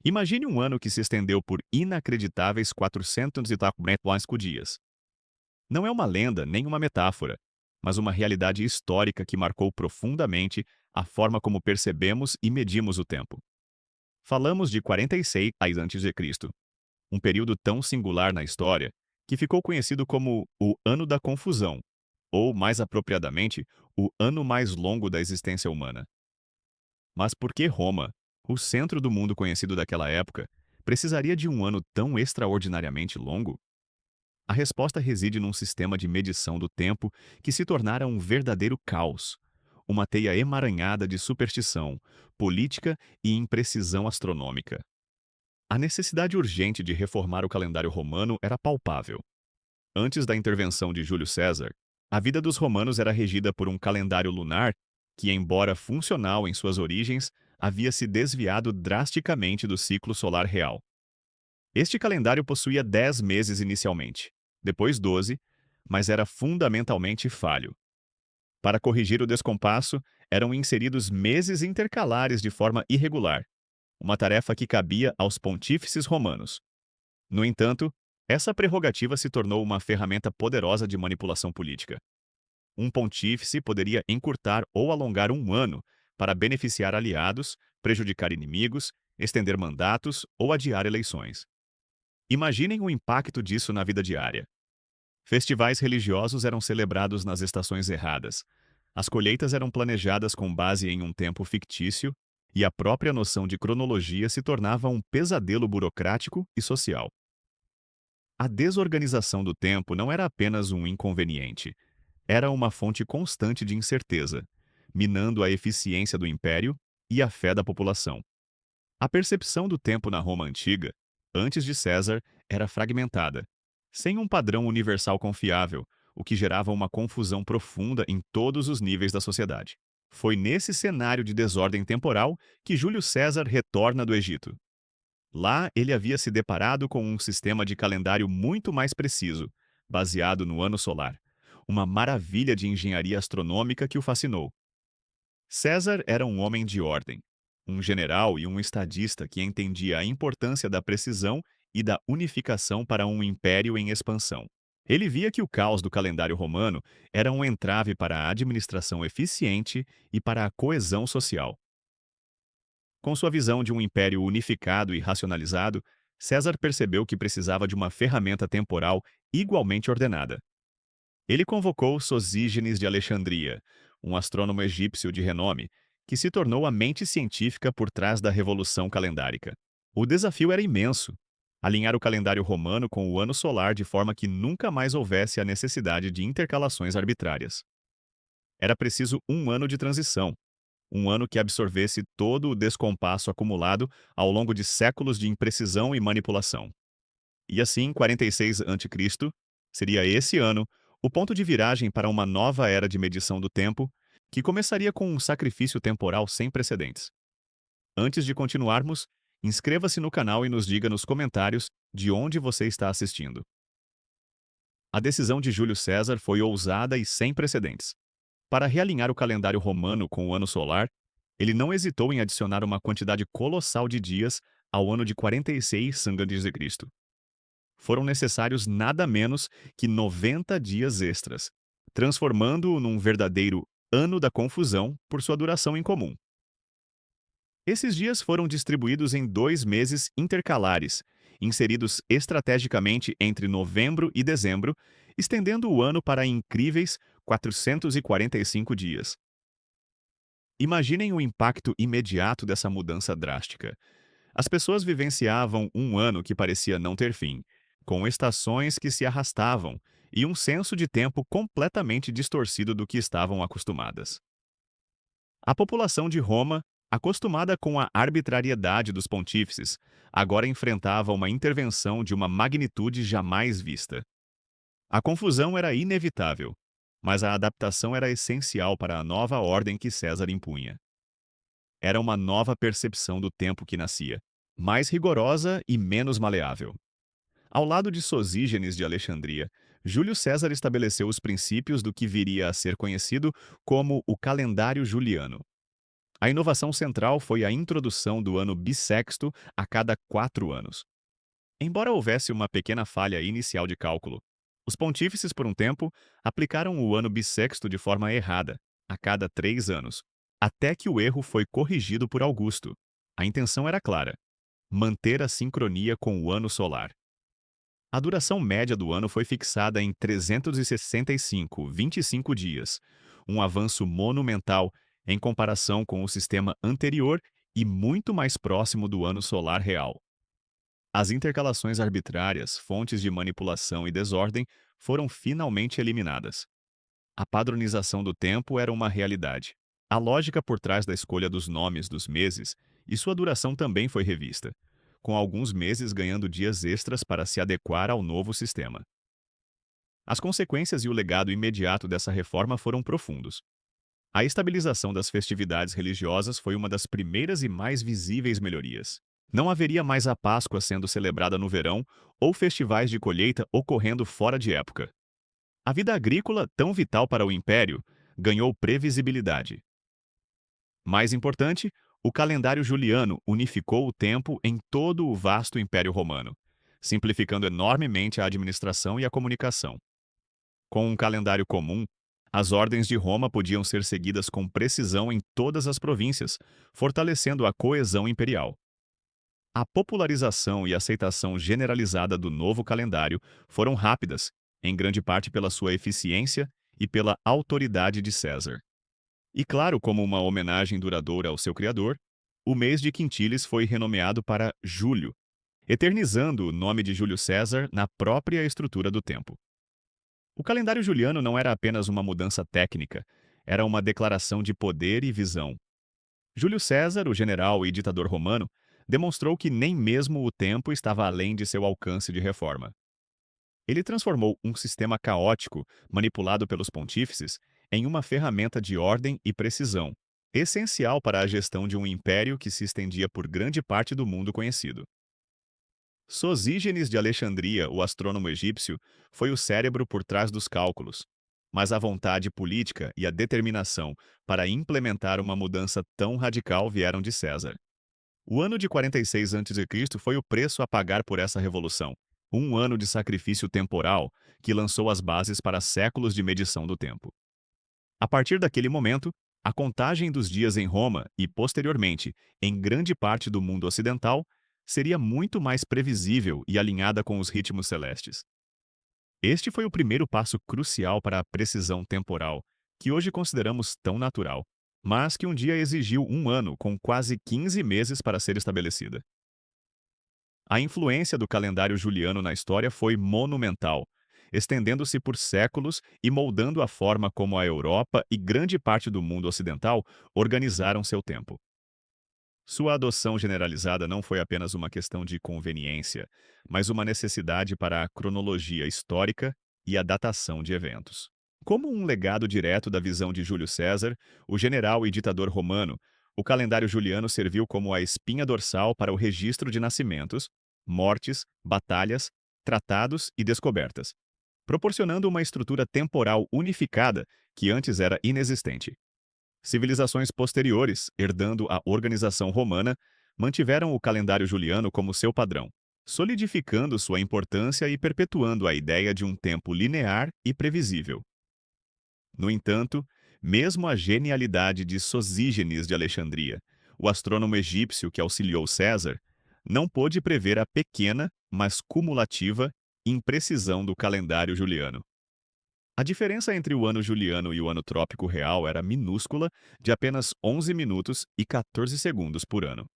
Imagine um ano que se estendeu por inacreditáveis 445 dias. Não é uma lenda nem uma metáfora, mas uma realidade histórica que marcou profundamente a forma como percebemos e medimos o tempo. Falamos de 46 a.C., um período tão singular na história que ficou conhecido como o Ano da Confusão, ou, mais apropriadamente, o ano mais longo da existência humana. Mas por que Roma, o centro do mundo conhecido daquela época, precisaria de um ano tão extraordinariamente longo? A resposta reside num sistema de medição do tempo que se tornara um verdadeiro caos, uma teia emaranhada de superstição, política e imprecisão astronômica. A necessidade urgente de reformar o calendário romano era palpável. Antes da intervenção de Júlio César, a vida dos romanos era regida por um calendário lunar que, embora funcional em suas origens, havia se desviado drasticamente do ciclo solar real. Este calendário possuía 10 meses inicialmente, depois 12, mas era fundamentalmente falho. Para corrigir o descompasso, eram inseridos meses intercalares de forma irregular, uma tarefa que cabia aos pontífices romanos. No entanto, essa prerrogativa se tornou uma ferramenta poderosa de manipulação política. Um pontífice poderia encurtar ou alongar um ano para beneficiar aliados, prejudicar inimigos, estender mandatos ou adiar eleições. Imaginem o impacto disso na vida diária. Festivais religiosos eram celebrados nas estações erradas. As colheitas eram planejadas com base em um tempo fictício, e a própria noção de cronologia se tornava um pesadelo burocrático e social. A desorganização do tempo não era apenas um inconveniente, era uma fonte constante de incerteza, minando a eficiência do império e a fé da população. A percepção do tempo na Roma antiga, antes de César, era fragmentada, sem um padrão universal confiável, o que gerava uma confusão profunda em todos os níveis da sociedade. Foi nesse cenário de desordem temporal que Júlio César retorna do Egito. Lá, ele havia se deparado com um sistema de calendário muito mais preciso, baseado no ano solar, uma maravilha de engenharia astronômica que o fascinou. César era um homem de ordem, um general e um estadista que entendia a importância da precisão e da unificação para um império em expansão. Ele via que o caos do calendário romano era um entrave para a administração eficiente e para a coesão social. Com sua visão de um império unificado e racionalizado, César percebeu que precisava de uma ferramenta temporal igualmente ordenada. Ele convocou Sosígenes de Alexandria, um astrônomo egípcio de renome, que se tornou a mente científica por trás da revolução calendárica. O desafio era imenso: alinhar o calendário romano com o ano solar de forma que nunca mais houvesse a necessidade de intercalações arbitrárias. Era preciso um ano de transição, um ano que absorvesse todo o descompasso acumulado ao longo de séculos de imprecisão e manipulação. E assim, 46 a.C. seria esse ano o ponto de viragem para uma nova era de medição do tempo, que começaria com um sacrifício temporal sem precedentes. Antes de continuarmos, inscreva-se no canal e nos diga nos comentários de onde você está assistindo. A decisão de Júlio César foi ousada e sem precedentes. Para realinhar o calendário romano com o ano solar, ele não hesitou em adicionar uma quantidade colossal de dias ao ano de 46 a.C. Foram necessários nada menos que 90 dias extras, transformando-o num verdadeiro ano da confusão por sua duração incomum. Esses dias foram distribuídos em 2 meses intercalares, inseridos estrategicamente entre novembro e dezembro, estendendo o ano para incríveis 445 dias. Imaginem o impacto imediato dessa mudança drástica. As pessoas vivenciavam um ano que parecia não ter fim, com estações que se arrastavam e um senso de tempo completamente distorcido do que estavam acostumadas. A população de Roma, acostumada com a arbitrariedade dos pontífices, agora enfrentava uma intervenção de uma magnitude jamais vista. A confusão era inevitável, mas a adaptação era essencial para a nova ordem que César impunha. Era uma nova percepção do tempo que nascia, mais rigorosa e menos maleável. Ao lado de Sosígenes de Alexandria, Júlio César estabeleceu os princípios do que viria a ser conhecido como o calendário juliano. A inovação central foi a introdução do ano bissexto a cada 4 anos. Embora houvesse uma pequena falha inicial de cálculo, os pontífices, por um tempo, aplicaram o ano bissexto de forma errada, a cada 3 anos, até que o erro foi corrigido por Augusto. A intenção era clara: manter a sincronia com o ano solar. A duração média do ano foi fixada em 365,25 dias, um avanço monumental em comparação com o sistema anterior e muito mais próximo do ano solar real. As intercalações arbitrárias, fontes de manipulação e desordem, foram finalmente eliminadas. A padronização do tempo era uma realidade. A lógica por trás da escolha dos nomes dos meses e sua duração também foi revista, com alguns meses ganhando dias extras para se adequar ao novo sistema. As consequências e o legado imediato dessa reforma foram profundos. A estabilização das festividades religiosas foi uma das primeiras e mais visíveis melhorias. Não haveria mais a Páscoa sendo celebrada no verão ou festivais de colheita ocorrendo fora de época. A vida agrícola, tão vital para o império, ganhou previsibilidade. Mais importante, o calendário juliano unificou o tempo em todo o vasto Império Romano, simplificando enormemente a administração e a comunicação. Com um calendário comum, as ordens de Roma podiam ser seguidas com precisão em todas as províncias, fortalecendo a coesão imperial. A popularização e aceitação generalizada do novo calendário foram rápidas, em grande parte pela sua eficiência e pela autoridade de César. E claro, como uma homenagem duradoura ao seu criador, o mês de Quintilis foi renomeado para Julho, eternizando o nome de Júlio César na própria estrutura do tempo. O calendário juliano não era apenas uma mudança técnica, era uma declaração de poder e visão. Júlio César, o general e ditador romano, demonstrou que nem mesmo o tempo estava além de seu alcance de reforma. Ele transformou um sistema caótico, manipulado pelos pontífices, em uma ferramenta de ordem e precisão, essencial para a gestão de um império que se estendia por grande parte do mundo conhecido. Sosígenes de Alexandria, o astrônomo egípcio, foi o cérebro por trás dos cálculos, mas a vontade política e a determinação para implementar uma mudança tão radical vieram de César. O ano de 46 a.C. foi o preço a pagar por essa revolução, um ano de sacrifício temporal que lançou as bases para séculos de medição do tempo. A partir daquele momento, a contagem dos dias em Roma e, posteriormente, em grande parte do mundo ocidental, seria muito mais previsível e alinhada com os ritmos celestes. Este foi o primeiro passo crucial para a precisão temporal, que hoje consideramos tão natural, mas que um dia exigiu um ano com quase 15 meses para ser estabelecida. A influência do calendário juliano na história foi monumental, estendendo-se por séculos e moldando a forma como a Europa e grande parte do mundo ocidental organizaram seu tempo. Sua adoção generalizada não foi apenas uma questão de conveniência, mas uma necessidade para a cronologia histórica e a datação de eventos. Como um legado direto da visão de Júlio César, o general e ditador romano, o calendário juliano serviu como a espinha dorsal para o registro de nascimentos, mortes, batalhas, tratados e descobertas, proporcionando uma estrutura temporal unificada que antes era inexistente. Civilizações posteriores, herdando a organização romana, mantiveram o calendário juliano como seu padrão, solidificando sua importância e perpetuando a ideia de um tempo linear e previsível. No entanto, mesmo a genialidade de Sosígenes de Alexandria, o astrônomo egípcio que auxiliou César, não pôde prever a pequena, mas cumulativa, imprecisão do calendário juliano. A diferença entre o ano juliano e o ano trópico real era minúscula, de apenas 11 minutos e 14 segundos por ano.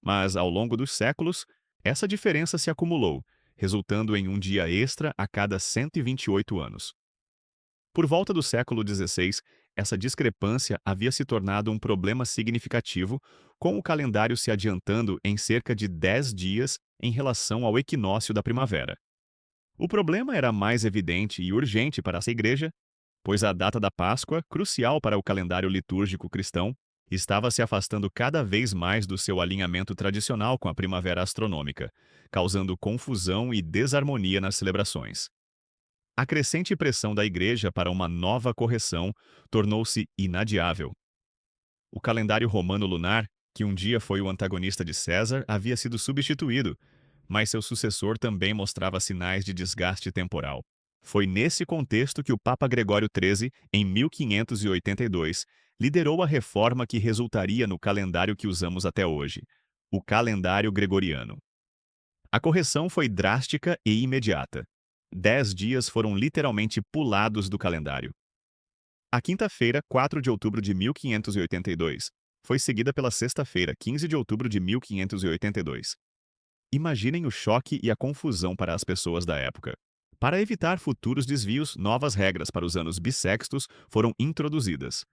Mas, ao longo dos séculos, essa diferença se acumulou, resultando em um dia extra a cada 128 anos. Por volta do século XVI, essa discrepância havia se tornado um problema significativo, com o calendário se adiantando em cerca de 10 dias em relação ao equinócio da primavera. O problema era mais evidente e urgente para essa igreja, pois a data da Páscoa, crucial para o calendário litúrgico cristão, estava se afastando cada vez mais do seu alinhamento tradicional com a primavera astronômica, causando confusão e desarmonia nas celebrações. A crescente pressão da igreja para uma nova correção tornou-se inadiável. O calendário romano lunar, que um dia foi o antagonista de César, havia sido substituído, mas seu sucessor também mostrava sinais de desgaste temporal. Foi nesse contexto que o Papa Gregório XIII, em 1582, liderou a reforma que resultaria no calendário que usamos até hoje, o calendário gregoriano. A correção foi drástica e imediata. 10 dias foram literalmente pulados do calendário. A quinta-feira, 4 de outubro de 1582, foi seguida pela sexta-feira, 15 de outubro de 1582. Imaginem o choque e a confusão para as pessoas da época. Para evitar futuros desvios, novas regras para os anos bissextos foram introduzidas.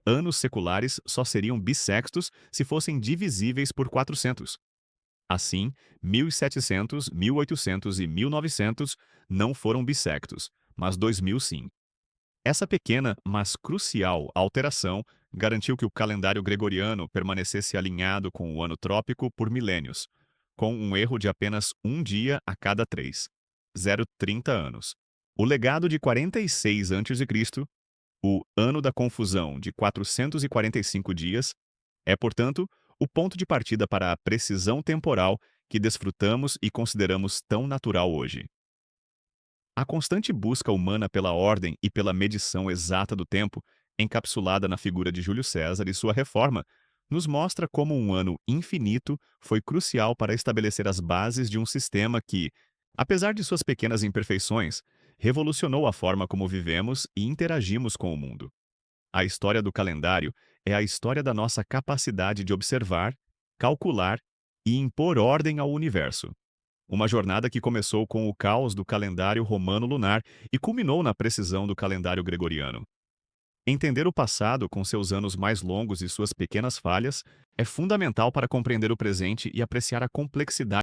Anos seculares só seriam bissextos se fossem divisíveis por 400. Assim, 1700, 1800 e 1900 não foram bissextos, mas 2000 sim. Essa pequena, mas crucial alteração garantiu que o calendário gregoriano permanecesse alinhado com o ano trópico por milênios, com um erro de apenas um dia a cada 3, 0,30 anos. O legado de 46 a.C., o ano da confusão de 445 dias, é, portanto, o ponto de partida para a precisão temporal que desfrutamos e consideramos tão natural hoje. A constante busca humana pela ordem e pela medição exata do tempo, encapsulada na figura de Júlio César e sua reforma, nos mostra como um ano infinito foi crucial para estabelecer as bases de um sistema que, apesar de suas pequenas imperfeições, revolucionou a forma como vivemos e interagimos com o mundo. A história do calendário é a história da nossa capacidade de observar, calcular e impor ordem ao universo. Uma jornada que começou com o caos do calendário romano lunar e culminou na precisão do calendário gregoriano. Entender o passado com seus anos mais longos e suas pequenas falhas é fundamental para compreender o presente e apreciar a complexidade